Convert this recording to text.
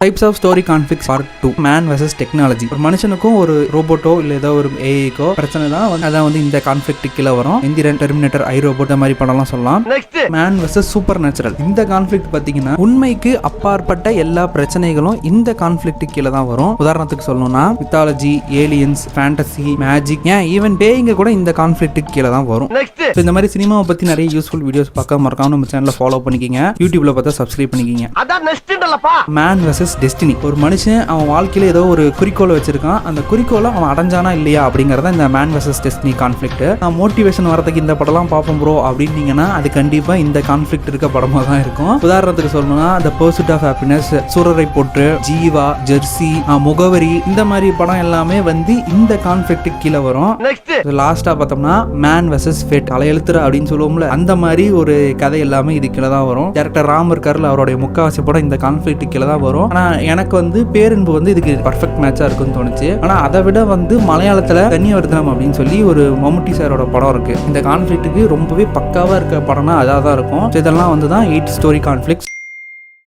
Types of story conflicts part 2 man versus technology. ஒரு மனுஷனுக்கும் ஒரு ரோபோட்டோ இல்லை ஏதோ ஒரு ஏஐக்கோ பிரச்சனை தான் அதான் வந்து இந்த கான்ஃப்ளிக்ட் கீழே வரும். இந்திரன், டெர்மினேட்டர், ஐ ரோபோட் மாதிரி படம்லாம் சொல்லலாம். Man versus super natural. இந்த கான்ஃப்ளிக்ட் பார்த்தீங்கன்னா உண்மைக்கு அப்பாற்பட்ட எல்லா பிரச்சனைகளும் இந்த கான்ஃப்ளிக்ட் கீழே தான் வரும். உதாரணத்துக்கு சொல்லணும்னா மித்தாலஜி, ஏலியன்ஸ், ஃபேண்டசி, மேஜிக், ஏன் ஈவன் பேயிங்க கூட இந்த கான்ஃப்ளிக்ட் கீழே தான் வரும். இந்த மாதிரி சினிமாவை பத்தி நிறைய யூஸ்ஃபுல் வீடியோஸ் பார்க்க மறக்காம நம்ம சேனலை ஃபாலோ பண்ணிக்கிங்க. யூடியூப்ல பார்த்தா சப்ஸ்கிரைப் பண்ணிக்கிங்க. Man versus destiny. ஒரு மனுஷன் அவன் வாழ்க்கையில ஏதோ ஒரு குறிக்கோளை வச்சிருக்கான். அந்த குறிக்கோளை அவன் அடைஞ்சானா இல்லையா அப்படிங்கறத இந்த மேன் வெர்சஸ் டெஸ்டினி கான்ஃப்ளிக்ட். நான் மோட்டிவேஷன் வரதுக்கு இந்த படம்லாம் பார்ப்போம் ப்ரோ அப்படின்னீங்கன்னா அது கண்டிப்பா இந்த கான்ஃப்ளிக்ட் இருக்க படமா தான் இருக்கும். உதாரணத்துக்கு சொல்லணும்னா த பர்சூட் ஆஃப் ஹாப்பினஸ், சூரரை போற்று, ஜீவா, ஜெர்சி, முகவரி, இந்த மாதிரி படம் எல்லாமே வந்து இந்த கான்ஃப்ளிக்ட் கீழே வரும். லாஸ்டா பார்த்தோம்னா மேன் வெர்சஸ் ஃபேட், தலையெழுத்துற அப்படின்னு சொல்லுவோம்ல, அந்த மாதிரி ஒரு கதை எல்லாமே இது கீழே தான் வரும். டேரக்டர் ராம் இருக்காருல, அவருடைய முக்காவாசி படம் இந்த கான்ஃப்ளிக்ட் கீழே தான் வரும். ஆனா எனக்கு வந்து பேரன்பு வந்து இதுக்கு பர்ஃபெக்ட் மேட்சா இருக்குன்னு தோணுச்சு. ஆனா அதை விட வந்து மலையாளத்துல கன்னியவர்தனம் அப்படின்னு சொல்லி ஒரு மம்முட்டி சாரோட படம் இருக்கு. இந்த கான்ஃப்ளிக்ட்டுக்கு ரொம்பவே பக்காவா இருக்க படம்னா அதான் இருக்கும். இதெல்லாம் வந்து தான் 8 ஸ்டோரி கான்ஃப்ளிக்ட்ஸ்.